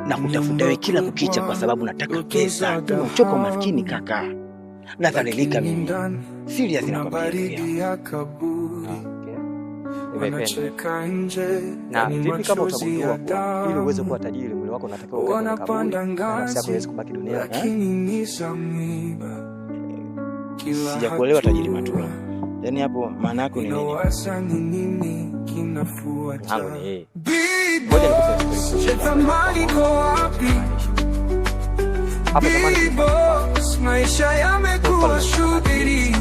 na kutafuta wewe kila kukicha kwa sababu nataka pesa. Unachoka maskini kaka. Nadhalilika mimi. Serious nakwambia. Na vipi kama utagundua kwa ili uweze kuwa tajiri mwili wako unatakiwa uwe na kaburi na nafsi yako iweze kubaki duniani? Sijakuelewa tajiri Matula. Yaani hapo maana yako ni nini? Hapo ni yeye. Hapo zamani maisha yamekuwa shughuli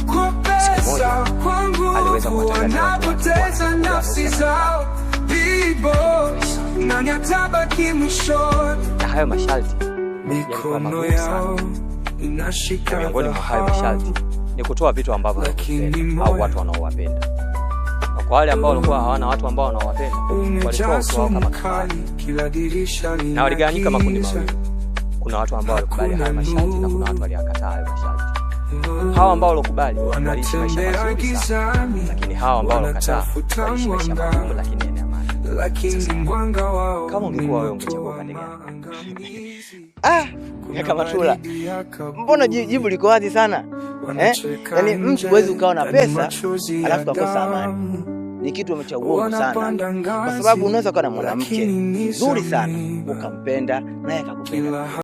kwa pesa kwangu, aliweza wanapoteza nafsi zao. B-boys nani atabaki mwishoni? Na hayo masharti Mikono yao inashika. Miongoni mwa hayo masharti ni kutoa vitu ambavyo wanavipenda au watu wanaowapenda. Na kwa wale ambao walikuwa hawana watu ambao wanaowapenda, walitoa utoa kama kali. Na waligawanyika makundi mawili. Kuna watu ambao walikubali haya masharti na kuna watu waliyakataa haya masharti. Hawa ambao walikubali waliishi maisha mazuri sana, lakini hawa ambao walikataa waliishi maisha magumu lakini yenye amani. Kama ungekuwa wewe ungechagua pande gani? Kaka Matula. Mbona jibu liko wazi sana? Yaani mtu huwezi ukawa na pesa alafu ukakosa amani. Ni kitu umechagua sana. Kwa sababu unaweza kuwa na mwanamke nzuri sana ukampenda naye akakupenda.